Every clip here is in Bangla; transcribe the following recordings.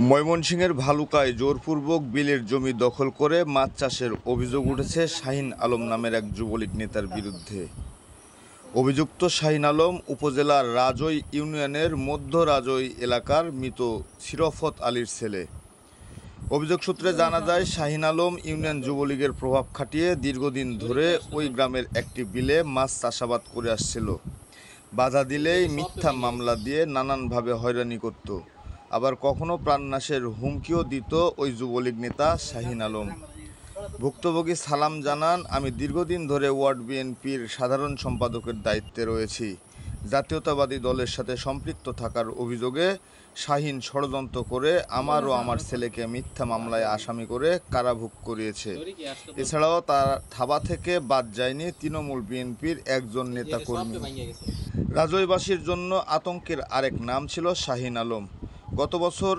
ময়মনসিংহের ভালুকায় জোরপূর্বক বিলের জমি দখল করে মাছ চাষের অভিযোগ উঠেছে শাহীন আলম নামের এক যুবলীগ নেতার বিরুদ্ধে। অভিযুক্ত শাহীন আলম উপজেলার রাজৈ ইউনিয়নের মধ্য রাজৈ এলাকার মৃত শিরফত আলীর ছেলে। অভিযোগ সূত্রে জানা যায়, শাহীন আলম ইউনিয়ন যুবলীগের প্রভাব খাটিয়ে দীর্ঘদিন ধরে ওই গ্রামের একটি বিলে মাছ চাষাবাদ করে আসছিল। বাধা দিলেই মিথ্যা মামলা দিয়ে নানানভাবে হয়রানি করত, আবার কখনো প্রাণনাশের হুমকিও দিত ওই যুবলীগ নেতা শাহীন আলম। ভুক্তভোগী সালাম জানান, আমি দীর্ঘদিন ধরে ওয়ার্ড বিএনপির সাধারণ সম্পাদকের দায়িত্বে রয়েছি। জাতীয়তাবাদী দলের সাথে সম্পৃক্ত থাকার অভিযোগে শাহীন ষড়যন্ত্র করে আমার ও আমার ছেলেকে মিথ্যা মামলায় আসামি করে কারাভোগ করিয়েছে। এছাড়াও তার থাবা থেকে বাদ যায়নি তৃণমূল বিএনপির একজন নেতাকর্মী। রাজৈবাসীর জন্য আতঙ্কের আরেক নাম ছিল শাহীন আলম। গত বছর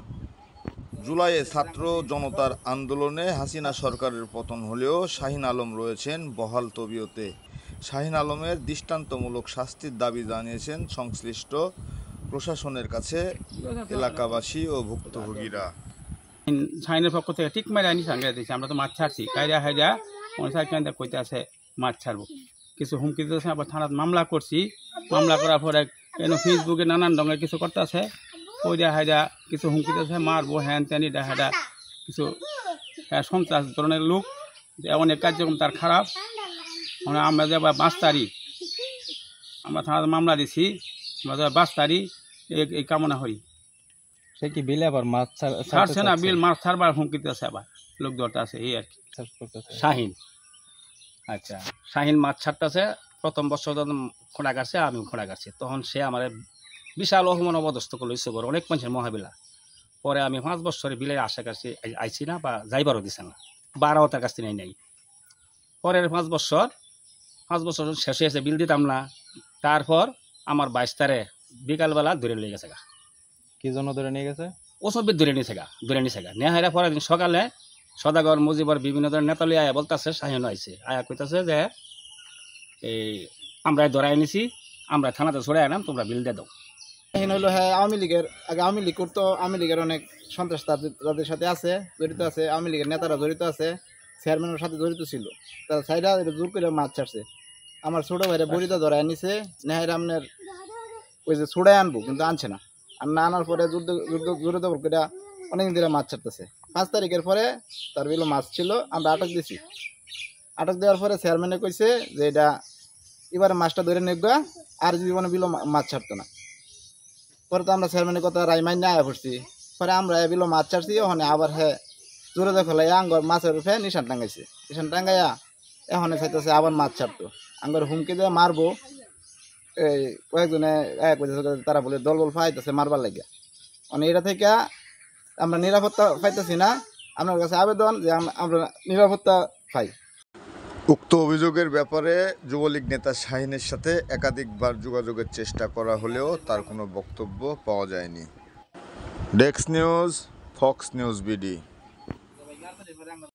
জুলাইয়ে ছাত্র জনতার আন্দোলনে হাসিনা সরকারের পতন হলেও শাহীন আলম রয়েছেন বহাল তবিয়তে। শাহীন আলমের দৃষ্টান্তমূলক শাস্তির দাবি জানিয়েছেন সংশ্লিষ্ট প্রশাসনের কাছে এলাকাবাসী ও ভুক্তভোগীরা। শাহীনের পক্ষ থেকে ঠিক মারে আনি সাঙ্গে দিয়েছি, আমরা তো মাছ ছাড়ছি, কায়রা হাইরা মনসার কেন্দ্রে কইতে আছে মাছ ছাড়বো, কিছু হুমকি দিতেছে। আবার থানার মামলা করছি, মামলা করার পরে কেন ফেসবুকে নানান রঙের কিছু করতে আছে, কইরা হাইরা কিছু হুমকি দিতেছে, মারবো হ্যান ত্যানি দেখা কিছু সন্ত্রাস ধরনের লোক, অনেক কার্যক্রম তার খারাপ। মানে আমরা যে 5 তারিখ আমরা থানার মামলা দিছি, আমরা 5 তারিখ এই কামনা করি। সে কি বিলে আবার মাছ ছাড়ছে না, বিল মাছ ছাড়বার হুমকি দিতেছে, আবার লোক ধরতে আছে এই আর কি। শাহীন, আচ্ছা, শাহীন মাছ ছাড়তেছে। প্রথম বছর যখন খোঁড়া কাটছে, আমি খোঁড়া কাটছি, তখন সে আমার বিশাল অপমান অবদস্ত করলো, ইচ্ছে করে অনেক মানুষের মহাবিলা। পরে আমি 5 বছরে বিলের আশা কাছে আইছি না, বা যাইবারও দিছে না, বারাও তার কাছ থেকে নাই। পরের 5 বছর শেষ হয়েছে, বিল দিতাম না। তারপর আমার 22 তারিখে বিকালবেলা ধরে নিয়ে গেছে গা। কি জন্য ধরে নিয়ে গেছে? ওসব ধরে নিছে গা নেওয়া হয়। পরের দিন সকালে সদাগর মুজিবর বিভিন্ন ধরনের নেতালি আয়া বলতেছে, শাহীন আইছে, আয়া কইতাছে যে এই আমরা ধরাই নিছি, আমরা থানাতে ছড়াই আনাম, তোমরা বিল দিয়ে দাও। শাহীন হলো হ্যাঁ আওয়ামী লীগের, আগে আওয়ামী লীগ করতো, আওয়ামী লীগের অনেক সন্ত্রাস তাদের সাথে আছে, জড়িত আছে, আওয়ামী লীগের নেতারা জড়িত আছে, চেয়ারম্যানের সাথে জড়িত ছিল। তার সাইডা জোর করে মাছ ছাড়ছে। আমার ছোটো ভাইরা বড়িটা ধরাই নিছে, নেহাইরা আপনার ওই যে ছুড়াই আনবো, কিন্তু আনছে না। আর না আনার পরে জোরে দখল করে অনেকদিন ধরে মাছ ছাড়তেছে। 5 তারিখের পরে তার বিলো মাছ ছিল, আমরা আটক দিছি। আটক দেওয়ার পরে চেয়ারম্যানে কইছে যে এটা এবারে মাছটা ধরে নেগা, আর জীবনে বিলো মাছ ছাড়তো না। পরে তো আমরা চেয়ারম্যানের কথা রাইমাইন না আয়া পড়ছি। পরে আমরা বিলো মাছ ছাড়ছি, ওখানে আবার হ্যাঁ জোরে দখল আঙ্গর মাছের উপরে নিশান টাঙ্গাইছে। নিশান টাঙ্গাইয়া এখন চাইতেছে আবার মাছ ছাড়তো, আঙ্গর হুমকি দিয়ে মারবো। এই কয়েকজনে তারা বলে দল পাইতেছে মারবার লাগিয়া। মানে এটা থেকে আমরা নিরাপত্তা পাইতেছি না। আপনার কাছে আবেদন যে আমরা নিরাপত্তা পাই। উক্ত অভিযোগের ব্যাপারে যুবলীগ নেতা শাহীনের সাথে একাধিকবার যোগাযোগের চেষ্টা করা হলেও তার কোনো বক্তব্য পাওয়া যায়নি। Desk news, Fox news BD.